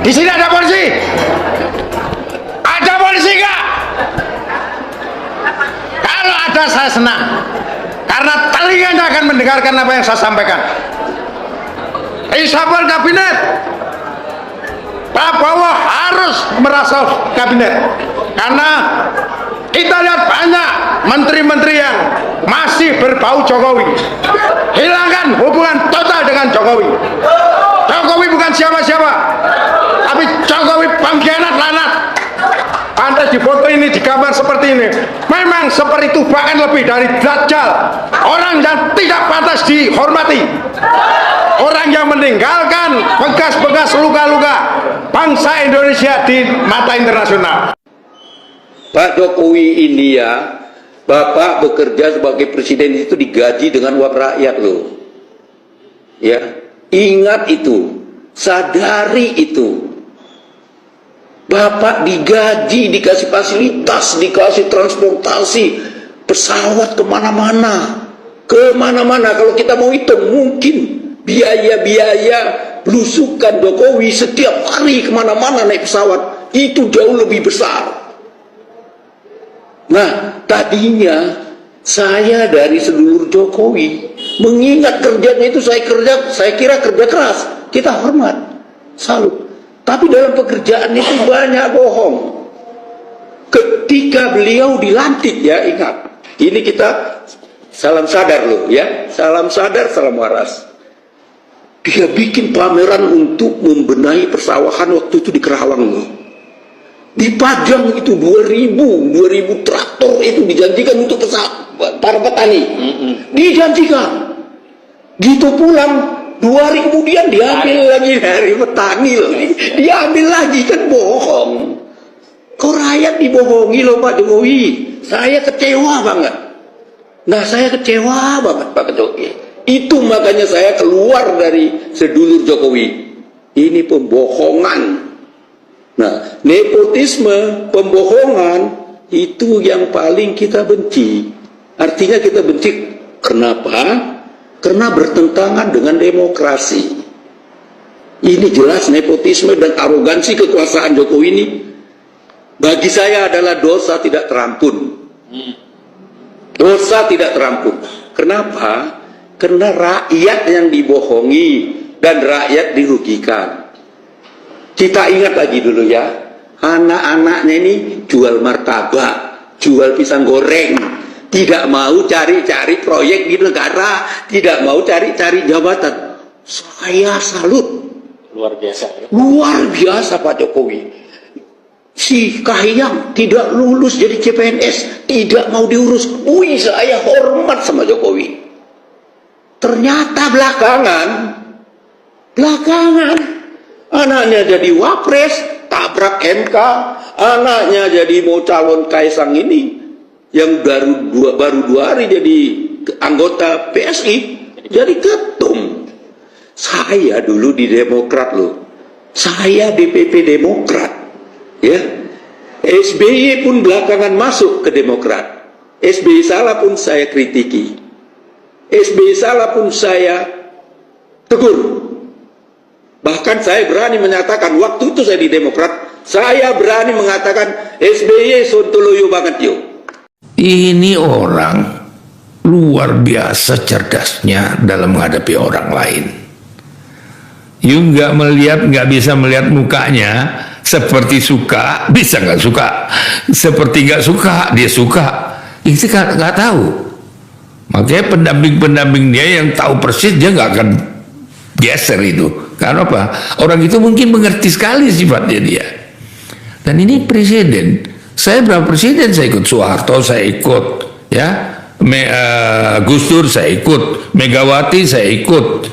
Di sini ada polisi? Ada polisi nggak? Kalau ada saya senang, karena telinganya akan mendengarkan apa yang saya sampaikan. Reshuffle kabinet, Prabowo harus merasa kabinet, karena kita lihat banyak menteri-menteri yang masih berbau Jokowi. Hilangkan hubungan total dengan Jokowi. Jokowi bukan siapa-siapa, tapi Jokowi pengkhianat lanat. Pantas di foto ini, di gambar seperti ini, memang seperti itu, bahkan lebih dari Dajjal. Orang yang tidak pantas dihormati, orang yang meninggalkan bekas-bekas luka-luka bangsa Indonesia di mata internasional. Pak Jokowi ini ya, Bapak bekerja sebagai presiden itu digaji dengan uang rakyat loh. Ya, ingat itu, sadari itu. Bapak digaji, dikasih fasilitas, dikasih transportasi, pesawat kemana-mana. Kemana-mana, kalau kita mau hitung mungkin biaya-biaya belusukan Jokowi setiap hari kemana-mana naik pesawat, itu jauh lebih besar. Nah, tadinya saya dari sedulur Jokowi mengingat kerjanya itu saya kira kerja keras, kita hormat, salut. Tapi dalam pekerjaan itu banyak bohong. Ketika beliau dilantik ya, ingat, ini kita salam sadar loh ya, salam sadar, salam waras. Dia bikin pameran untuk membenahi persawahan waktu itu di Kerawang loh. Dipajang itu 2000 traktor itu dijanjikan untuk para petani. Dijanjikan. Gitu pulang 2 hari kemudian diambil lagi dari petani loh. Diambil lagi, kan bohong. Kok rakyat dibohongi loh Pak Jokowi. Saya kecewa banget. Nah, saya kecewa banget Pak Jokowi. Itu makanya saya keluar dari sedulur Jokowi. Ini pembohongan. Nah, nepotisme, pembohongan, itu yang paling kita benci. Artinya kita benci. Kenapa? Karena bertentangan dengan demokrasi. Ini jelas nepotisme dan arogansi kekuasaan Jokowi ini bagi saya adalah dosa tidak terampun. Dosa tidak terampun. Kenapa? Karena rakyat yang dibohongi dan rakyat dirugikan. Kita ingat lagi dulu ya, anak-anaknya ini jual martabak, jual pisang goreng, tidak mau cari-cari proyek di negara, tidak mau cari-cari jabatan. Saya salut. Luar biasa. Luar biasa Pak Jokowi. Si Kahiyang tidak lulus jadi CPNS, tidak mau diurus. Wih, saya hormat sama Jokowi. Ternyata belakangan anaknya jadi wapres, tabrak MK, anaknya jadi mau calon Kaisang ini, yang baru 2 hari jadi anggota PSI, jadi ketum. Saya dulu di Demokrat loh, saya DPP Demokrat, ya. SBY pun belakangan masuk ke Demokrat. SBY salah pun saya kritiki, SBY salah pun saya tegur. Bahkan saya berani menyatakan waktu itu saya di Demokrat, saya berani mengatakan SBY sontoloyo banget yo. Ini orang luar biasa cerdasnya dalam menghadapi orang lain. You nggak bisa melihat mukanya, seperti suka, bisa nggak suka, seperti nggak suka, dia suka. Itu nggak tahu. Makanya pendamping dia yang tahu persis, dia nggak akan geser itu. Karena apa? Orang itu mungkin mengerti sekali sifatnya dia. Dan ini presiden. Saya berapa presiden saya ikut, Soeharto saya ikut, ya, Gus Dur saya ikut, Megawati saya ikut,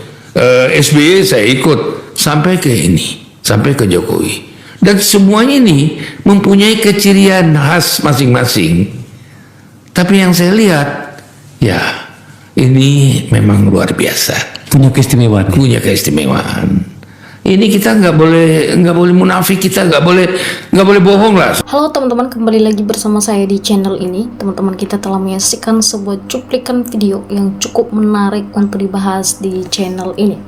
SBY saya ikut, sampai ke ini, sampai ke Jokowi. Dan semuanya ini mempunyai kecirian khas masing-masing. Tapi yang saya lihat, ya, ini memang luar biasa. Punya keistimewaan. Punya keistimewaan. Ini kita nggak boleh munafik, kita nggak boleh bohong lah. Halo teman-teman, kembali lagi bersama saya di channel ini. Teman-teman, kita telah menyaksikan sebuah cuplikan video yang cukup menarik untuk dibahas di channel ini.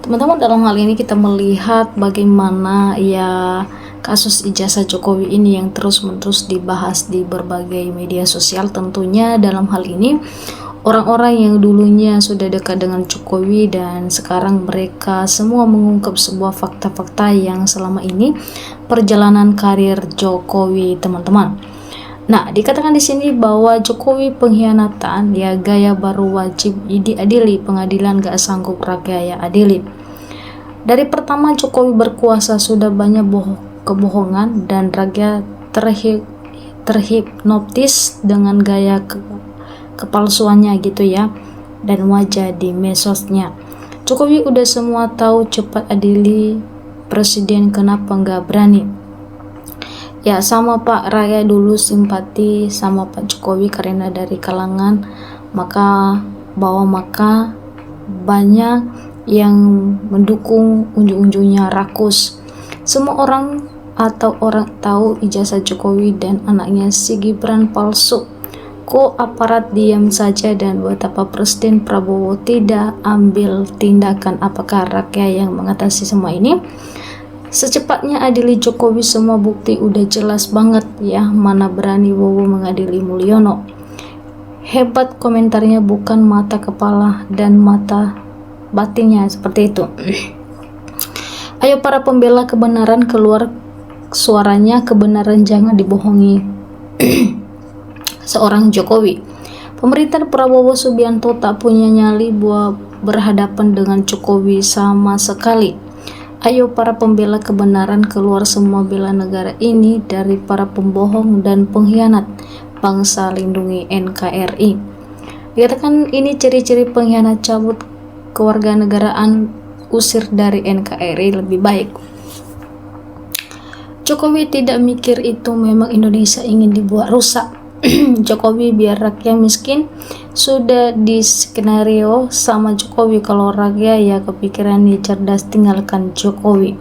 Teman-teman, dalam hal ini kita melihat bagaimana ya kasus ijazah Jokowi ini yang terus-menerus dibahas di berbagai media sosial. Tentunya dalam hal ini orang-orang yang dulunya sudah dekat dengan Jokowi dan sekarang mereka semua mengungkap sebuah fakta-fakta yang selama ini perjalanan karir Jokowi, teman-teman. Nah, dikatakan di sini bahwa Jokowi pengkhianatan, ya gaya baru wajib diadili, pengadilan gak sanggup rakyat adili. Dari pertama Jokowi berkuasa sudah banyak kebohongan dan rakyat terhipnotis dengan gaya kepalsuannya gitu ya, dan wajah di mesosnya. Jokowi udah semua tahu, cepat adili presiden, kenapa nggak berani? Ya sama Pak, rakyat dulu simpati sama Pak Jokowi karena dari kalangan maka banyak yang mendukung, ujung-ujungnya rakus. Semua orang tahu ijazah Jokowi dan anaknya si Gibran palsu. Kok aparat diam saja dan betapa Presiden Prabowo tidak ambil tindakan? Apakah rakyat yang mengatasi semua ini? Secepatnya adili Jokowi, semua bukti udah jelas banget ya, mana berani Bowo mengadili Mulyono. Hebat komentarnya, bukan mata kepala dan mata batinnya, seperti itu. Ayo para pembela kebenaran, keluar suaranya, kebenaran jangan dibohongi seorang Jokowi. Pemerintahan Prabowo Subianto tak punya nyali buat berhadapan dengan Jokowi sama sekali. Ayo para pembela kebenaran, keluar semua bela negara ini dari para pembohong dan pengkhianat. Bangsa lindungi NKRI. Dikatakan ini ciri-ciri pengkhianat, cabut kewarganegaraan, usir dari NKRI lebih baik. Jokowi tidak mikir itu, memang Indonesia ingin dibuat rusak. Jokowi biar rakyat miskin, sudah di skenario sama Jokowi. Kalau rakyat ya kepikirannya cerdas, tinggalkan Jokowi.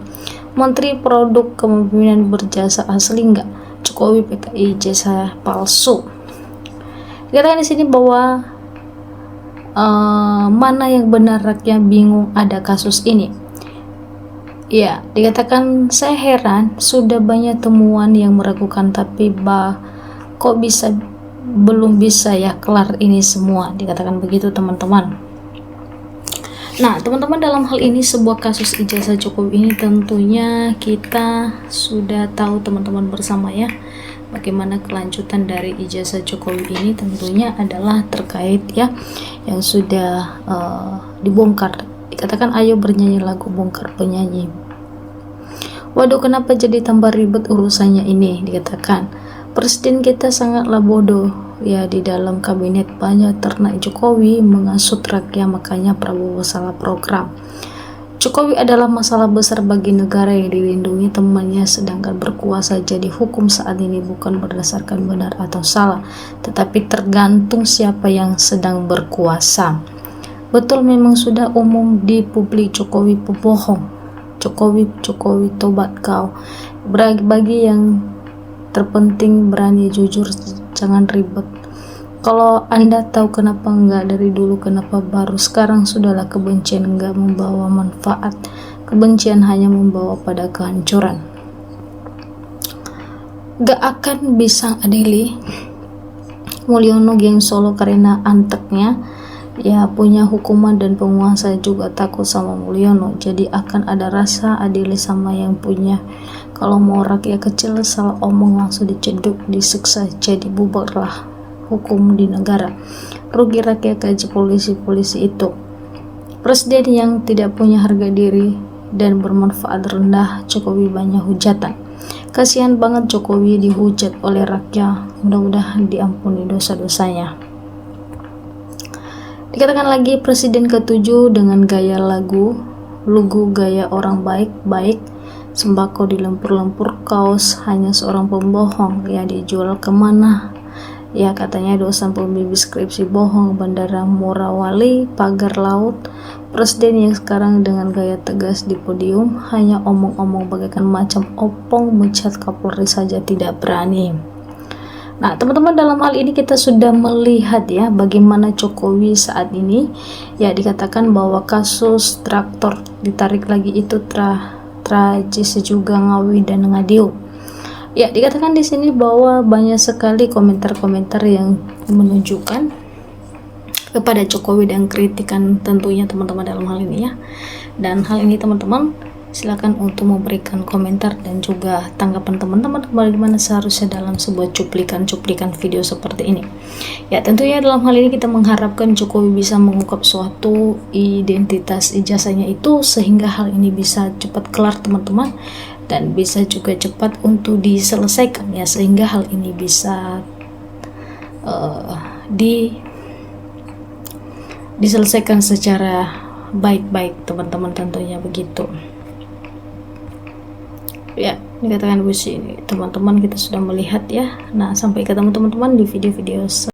Menteri Produk Kepemimpinan berjasa asli enggak? Jokowi PKI jasa palsu. Dikatakan di sini bahwa mana yang benar, rakyat bingung ada kasus ini. Ya, dikatakan saya heran, sudah banyak temuan yang meragukan, tapi kok belum bisa ya kelar ini semua, dikatakan begitu teman-teman. Nah teman-teman, dalam hal ini sebuah kasus ijazah Jokowi ini tentunya kita sudah tahu teman-teman bersama ya, bagaimana kelanjutan dari ijazah Jokowi ini tentunya adalah terkait ya yang sudah dibongkar. Dikatakan ayo bernyanyi lagu bongkar penyanyi. Waduh, kenapa jadi tambah ribet urusannya ini? Dikatakan Presiden kita sangatlah bodoh ya, di dalam kabinet banyak ternak Jokowi mengasut rakyat, makanya Prabowo salah program. Jokowi adalah masalah besar bagi negara yang dilindungi temannya, sedangkan berkuasa. Jadi hukum saat ini bukan berdasarkan benar atau salah, tetapi tergantung siapa yang sedang berkuasa. Betul, memang sudah umum di publik Jokowi pembohong. Jokowi tobat kau. Bagi yang terpenting berani jujur, jangan ribet. Kalau Anda tahu kenapa enggak dari dulu, kenapa baru sekarang? Sudahlah, kebencian enggak membawa manfaat. Kebencian hanya membawa pada kehancuran. Gak akan bisa adili Mulyono geng Solo karena anteknya ya punya hukuman, dan penguasa juga takut sama Mulyono, jadi akan ada rasa adili sama yang punya. Kalau mau rakyat kecil salah omong langsung diceduk, disiksa, jadi bubarlah hukum di negara. Rugi rakyat gaji polisi itu. Presiden yang tidak punya harga diri dan bermanfaat rendah, Jokowi banyak hujatan. Kasihan banget Jokowi dihujat oleh rakyat, mudah-mudahan diampuni dosa-dosanya. Dikatakan lagi presiden ke-7 dengan gaya lugu gaya orang baik-baik, sembako dilempur-lempur, kaos hanya seorang pembohong ya, dijual kemana ya, katanya dosen pembimbing skripsi bohong, bandara Morawali, pagar laut. Presiden yang sekarang dengan gaya tegas di podium, hanya omong-omong bagaikan macam opong, mencat Kapolri saja tidak berani. Nah, teman-teman, dalam hal ini kita sudah melihat ya bagaimana Jokowi saat ini ya dikatakan bahwa kasus traktor ditarik lagi itu tragis juga Ngawi dan Ngadiu. Ya, dikatakan di sini bahwa banyak sekali komentar-komentar yang menunjukkan kepada Jokowi dan kritikan tentunya teman-teman dalam hal ini ya. Dan hal ini teman-teman silakan untuk memberikan komentar dan juga tanggapan teman-teman bagaimana seharusnya dalam sebuah cuplikan video seperti ini. Ya, tentunya dalam hal ini kita mengharapkan Jokowi bisa mengungkap suatu identitas ijazahnya itu sehingga hal ini bisa cepat kelar teman-teman, dan bisa juga cepat untuk diselesaikan ya, sehingga hal ini bisa diselesaikan secara baik-baik teman-teman, tentunya begitu. Ya, dikatakan ini teman-teman kita sudah melihat ya. Nah, sampai ketemu teman-teman di video-video